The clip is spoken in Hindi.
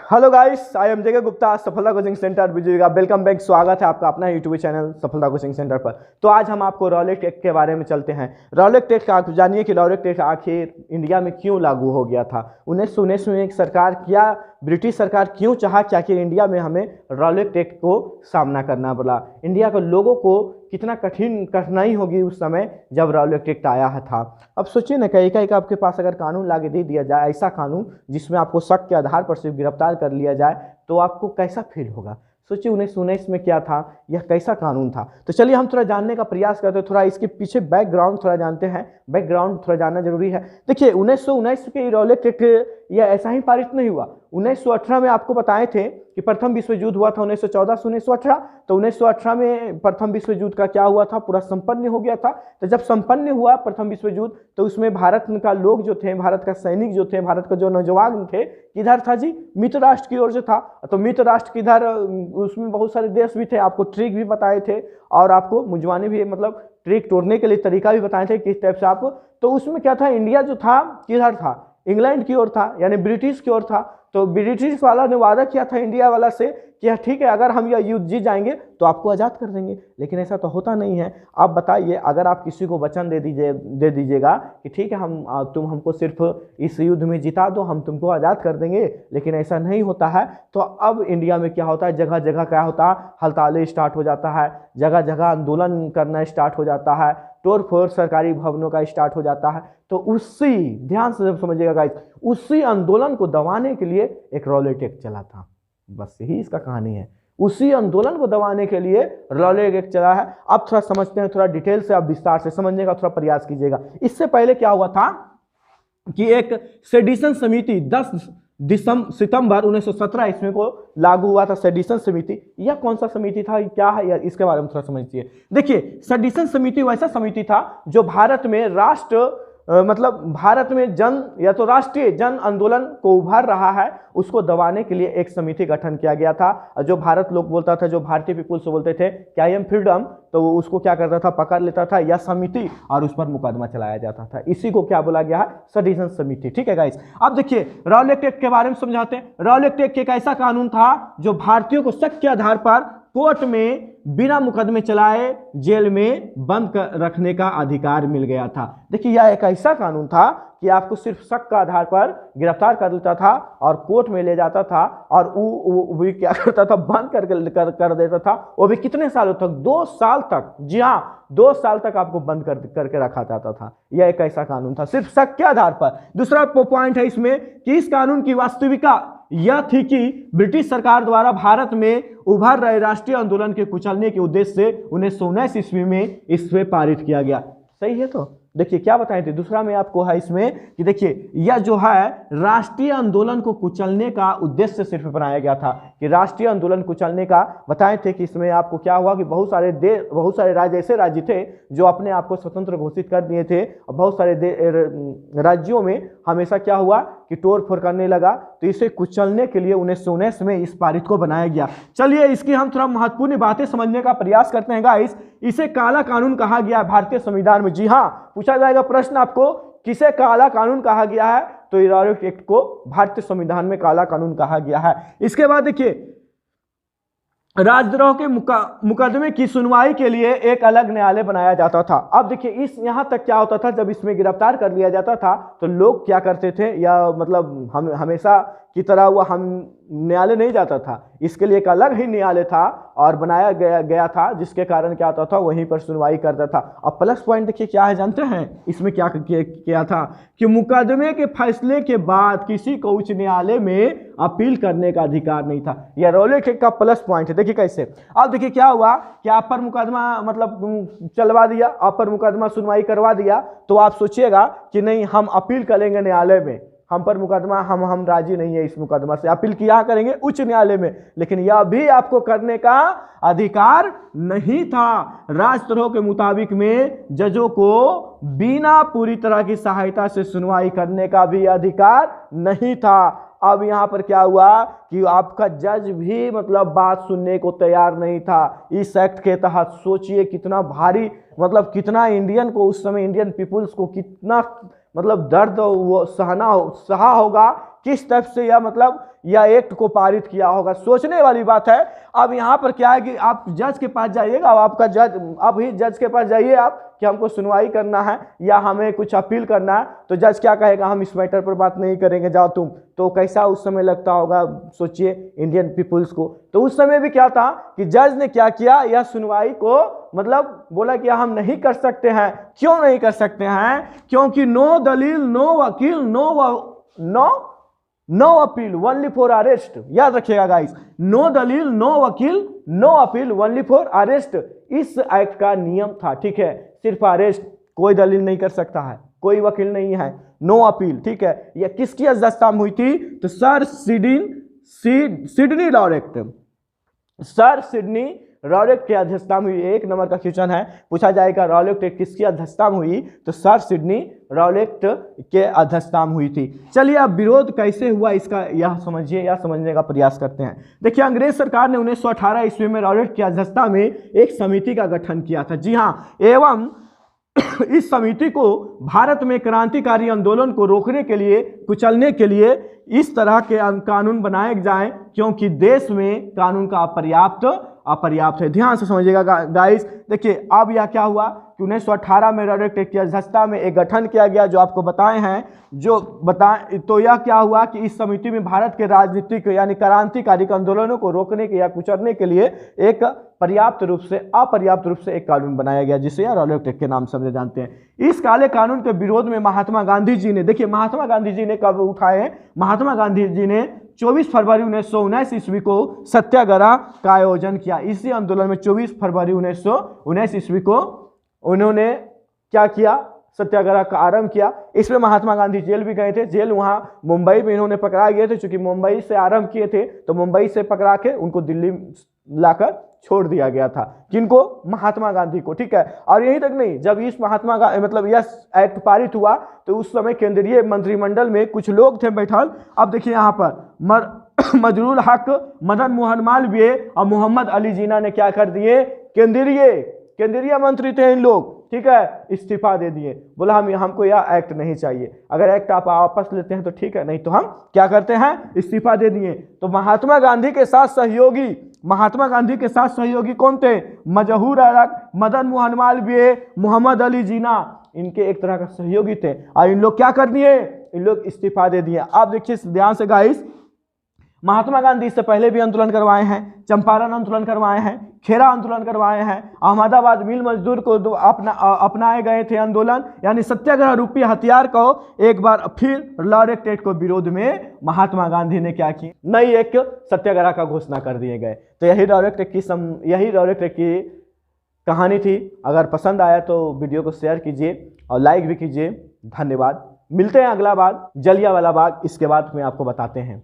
हेलो गाइस, आई एम जगह गुप्ता, सफलता कोचिंग सेंटर विजय का वेलकम बैक। स्वागत है आपका अपना यूट्यूब चैनल सफलता कोचिंग सेंटर पर। तो आज हम आपको रॉलेट एक्ट के बारे में चलते हैं। रॉलेट एक्ट का जानिए कि रॉलेट एक्ट आखिर इंडिया में क्यों लागू हो गया था। 1919 में एक सरकार क्या ब्रिटिश सरकार क्यों चाहा कि आखिर इंडिया में हमें रॉलेट एक्ट को सामना करना पड़ा। इंडिया के लोगों को कितना कठिनाई होगी उस समय जब रॉलेट एक्ट आया था। अब सोचिए ना, कहीं कहीं आपके पास अगर कानून लाके दे दिया जाए, ऐसा कानून जिसमें आपको शक के आधार पर सिर्फ गिरफ्तार कर लिया जाए, तो आपको कैसा फील होगा। सोचिए 1919 में क्या था, यह कैसा कानून था। तो चलिए हम थोड़ा जानने का प्रयास करते हैं, थोड़ा इसके पीछे बैकग्राउंड थोड़ा जानते हैं। बैकग्राउंड थोड़ा जानना जरूरी है। देखिए 1919 के रॉलेट एक्ट यह ऐसा ही पारित नहीं हुआ। 1918 में आपको बताए थे कि प्रथम विश्व युद्ध हुआ था 1914 से 1918। तो 1918 में प्रथम विश्व युद्ध का क्या हुआ था, पूरा संपन्न हो गया था। तो जब संपन्न हुआ प्रथम विश्व युद्ध, तो उसमें भारत का लोग जो थे, भारत का सैनिक जो थे, भारत का जो नौजवान थे, किधर था जी, मित्र राष्ट्र की ओर से था। तो मित्र राष्ट्र किधर, उसमें बहुत सारे देश भी थे, आपको ट्रिक भी बताए थे और आपको मुंजवानी भी, मतलब ट्रिक तोड़ने के लिए तरीका भी बताए थे किस टाइप से आप। तो उसमें क्या था, इंडिया जो था किधर था, इंग्लैंड की ओर था, यानी ब्रिटिश की ओर था। तो ब्रिटिश वाला ने वादा किया था इंडिया वाला से कि ठीक है, अगर हम यह युद्ध जीत जाएंगे तो आपको आज़ाद कर देंगे। लेकिन ऐसा तो होता नहीं है। आप बताइए, अगर आप किसी को वचन दे दीजिएगा कि ठीक है, तुम हमको सिर्फ इस युद्ध में जिता दो, हम तुमको आज़ाद कर देंगे, लेकिन ऐसा नहीं होता है। तो अब इंडिया में क्या होता है, जगह जगह क्या होता है, हड़तालें स्टार्ट हो जाता है, जगह जगह आंदोलन करना स्टार्ट हो जाता है, तोड़ फोड़ सरकारी भवनों का स्टार्ट हो जाता है। तो उसी, ध्यान से समझिएगा गाइस, उसी आंदोलन को दबाने के लिए एक रॉलेट एक्ट चला था। बस यही इसका कहानी है। उसी आंदोलन को दबाने के लिए रॉलेट एक्ट चला है। अब थोड़ा समझते हैं, थोड़ा डिटेल से, आप विस्तार से समझने का थोड़ा प्रयास कीजिएगा। इससे पहले क्या हुआ था कि एक सेडिशन समिति 10 सितंबर 1917 ईस्वी को लागू हुआ था। सेडिशन समिति, यह कौन सा समिति था, क्या है यार, इसके बारे में थोड़ा समझिए। देखिए सेडिशन समिति वैसा समिति था जो भारत में मतलब भारत में या तो राष्ट्रीय जन आंदोलन को उभर रहा है, उसको दबाने के लिए एक समिति गठन किया गया था। जो भारत लोग बोलता था, जो भारतीय पीपुल्स बोलते थे कि आई एम फ्रीडम, तो उसको क्या करता था, पकड़ लेता था यह समिति और उस पर मुकदमा चलाया जाता था। इसी को क्या बोला गया है, सेडिशन समिति। ठीक है गाइस, अब देखिए रॉलेट एक्ट के बारे में समझाते हैं। रॉलेट एक्ट एक ऐसा कानून था जो भारतीयों को शक के आधार पर कोर्ट में बिना मुकदमे चलाए जेल में बंद रखने का अधिकार मिल गया था। देखिए यह एक ऐसा कानून था कि आपको सिर्फ शक का आधार पर गिरफ्तार कर लेता था और कोर्ट में ले जाता था और वो भी क्या करता था, बंद कर देता था। वो भी कितने सालों तक, 2 साल तक। जी हाँ, 2 साल तक आपको बंद करके रखा जाता था। यह एक ऐसा कानून था, सिर्फ शक के आधार पर। दूसरा पॉइंट है इसमें कि इस कानून की वास्तविकता यह थी कि ब्रिटिश सरकार द्वारा भारत में उभर रहे राष्ट्रीय आंदोलन के कुचलने के उद्देश्य से 1919 ईस्वी में इसे पारित किया गया। सही है। तो देखिए क्या बताए थे, दूसरा में आपको है इसमें कि देखिए यह जो है राष्ट्रीय आंदोलन को कुचलने का उद्देश्य सिर्फ बनाया गया था, कि राष्ट्रीय आंदोलन कुचलने का बताए थे कि इसमें आपको क्या हुआ कि बहुत सारे राज्य ऐसे राज्य थे जो अपने आप को स्वतंत्र घोषित कर दिए थे, और बहुत सारे राज्यों में हमेशा क्या हुआ कि तोड़ फोड़ करने लगा। तो इसे कुचलने के लिए 1919 में इस पारित को बनाया गया। चलिए इसकी हम थोड़ा महत्वपूर्ण बातें समझने का प्रयास करते हैं गाइस। इसे काला कानून कहा गया है भारतीय संविधान में। जी हाँ, पूछा जाएगा प्रश्न आपको, किसे काला कानून कहा गया है, तो रॉलेट एक्ट को भारतीय संविधान में काला कानून कहा गया है। इसके बाद देखिए राजद्रोह के मुकदमे की सुनवाई के लिए एक अलग न्यायालय बनाया जाता था। अब देखिए इस यहां तक क्या होता था, जब इसमें गिरफ्तार कर लिया जाता था तो लोग क्या करते थे, या मतलब हमेशा की तरह हुआ हम न्यायालय नहीं जाता था, इसके लिए एक अलग ही न्यायालय था और बनाया गया था, जिसके कारण क्या होता था, वहीं पर सुनवाई करता था। अब प्लस पॉइंट देखिए क्या है, जानते हैं इसमें क्या किया था कि मुकदमे के फैसले के बाद किसी को उच्च न्यायालय में अपील करने का अधिकार नहीं था। यह रॉलेट एक्ट का प्लस पॉइंट है। देखिए कैसे, अब देखिए क्या हुआ कि आप पर मुकदमा मतलब चलवा दिया, आप पर मुकदमा सुनवाई करवा दिया, तो आप सोचिएगा कि नहीं हम अपील करेंगे न्यायालय में, हम पर मुकदमा, हम राजी नहीं है इस मुकदमा से, अपील किया करेंगे उच्च न्यायालय में। लेकिन यह भी आपको करने का अधिकार नहीं था। राजद्रोह के मुताबिक में जजों को बिना पूरी तरह की सहायता से सुनवाई करने का भी अधिकार नहीं था। अब यहाँ पर क्या हुआ कि आपका जज भी मतलब बात सुनने को तैयार नहीं था इस एक्ट के तहत। सोचिए कितना भारी, मतलब कितना इंडियन को उस समय, इंडियन पीपुल्स को कितना मतलब दर्द वो सहा होगा किस टाइप से यह मतलब यह एक्ट को पारित किया होगा, सोचने वाली बात है। अब यहाँ पर क्या है कि आप जज के पास जाइएगा, आपका जज अभी जज के पास जाइए आप कि हमको सुनवाई करना है या हमें कुछ अपील करना है, तो जज क्या कहेगा, हम इस मैटर पर बात नहीं करेंगे, जाओ तुम। तो कैसा उस समय लगता होगा, सोचिए इंडियन पीपुल्स को। तो उस समय भी क्या था कि जज ने क्या किया, यह सुनवाई को मतलब बोला कि हम नहीं कर सकते हैं। क्यों नहीं कर सकते हैं? क्योंकि नो दलील, नो वकील, no appeal, only for arrest. याद रखिएगा गाइस, नो दलील, नो वकील, no appeal, only for arrest. इस एक्ट का नियम था, ठीक है। सिर्फ अरेस्ट, कोई दलील नहीं कर सकता है, कोई वकील नहीं है, नो अपील, ठीक है। यह किसकी अध्यक्षता में हुई थी? तो सर सिडनी रॉरेक्ट, सर सिडनी रॉरेक्ट की अध्यक्षता में हुई। 1 नंबर का क्वेश्चन है, पूछा जाएगा रॉरेक्ट किसकी अध्यक्षता में हुई? तो सर सिडनी रॉरेक्ट के अध्यक्षता में हुई थी। चलिए अब विरोध कैसे हुआ इसका यह समझिए, यह समझने का प्रयास करते हैं। देखिए अंग्रेज सरकार ने 1918 ईस्वी में रॉरेक्ट की अध्यक्षता में एक समिति का गठन किया था। जी हाँ, एवं इस समिति को भारत में क्रांतिकारी आंदोलन को रोकने के लिए, कुचलने के लिए इस तरह के कानून बनाए जाएं, क्योंकि देश में कानून का अपर्याप्त है। ध्यान से समझिएगा गाइस। देखिए अब यह क्या हुआ कि 1918 में रॉरेक्ट एक्ट की अध्यक्षता में एक गठन किया गया, जो आपको बताए हैं, तो यह क्या हुआ कि इस समिति में भारत के राजनीतिक यानी क्रांतिकारी आंदोलनों को रोकने के या कुचलने के लिए एक अपर्याप्त रूप से एक कानून बनाया गया, जिसे रॉरेक्ट एक्ट के नाम से जानते हैं। इस काले कानून के विरोध में महात्मा गांधी जी ने, देखिए महात्मा गांधी जी ने कब उठाए? महात्मा गांधी जी ने 24 फरवरी 1919 ईस्वी को सत्याग्रह का आयोजन किया। इसी आंदोलन में 24 फरवरी 1919 ईस्वी को उन्होंने क्या किया? सत्याग्रह का आरंभ किया। इसमें महात्मा गांधी जेल भी गए थे। जेल वहां मुंबई में इन्होंने पकड़ा गए थे, क्योंकि मुंबई से आरंभ किए थे, तो मुंबई से पकड़ा के उनको दिल्ली लाकर छोड़ दिया गया था। किनको? महात्मा गांधी को, ठीक है। और यही तक नहीं, जब इस मतलब यह एक्ट पारित हुआ तो उस समय केंद्रीय मंत्रिमंडल में कुछ लोग थे बैठल। अब देखिए यहाँ पर मजरूल हक, मदन मोहन मालवीय और मोहम्मद अली जिन्ना ने क्या कर दिए? केंद्रीय मंत्री थे इन लोग, ठीक है, इस्तीफा दे दिए। बोला हमको यह एक्ट नहीं चाहिए, अगर एक्ट आप वापस लेते हैं तो ठीक है, नहीं तो हम क्या करते हैं? इस्तीफा दे दिए। तो महात्मा गांधी के साथ सहयोगी कौन थे? मजरूल हक, मदन मोहन मालवीय, मोहम्मद अली जिन्ना, इनके एक तरह का सहयोगी थे। और इन लोग क्या कर दिए? इन लोग इस्तीफा दे दिए। आप देखिए ध्यान से गाइस, महात्मा गांधी इससे पहले भी आंदोलन करवाए हैं, चंपारण आंदोलन करवाए हैं, खेरा आंदोलन करवाए हैं, अहमदाबाद मिल मजदूर को अपनाए गए थे आंदोलन, यानी सत्याग्रह रूपी हथियार को एक बार फिर रॉरेक्ट एक्ट को विरोध में महात्मा गांधी ने क्या की? नई एक सत्याग्रह का घोषणा कर दिए गए। तो यही रॉरेक्ट एक्ट की कहानी थी। अगर पसंद आया तो वीडियो को शेयर कीजिए और लाइक भी कीजिए। धन्यवाद। मिलते हैं अगला बार, जलियांवाला बाग, इसके बाद में आपको बताते हैं।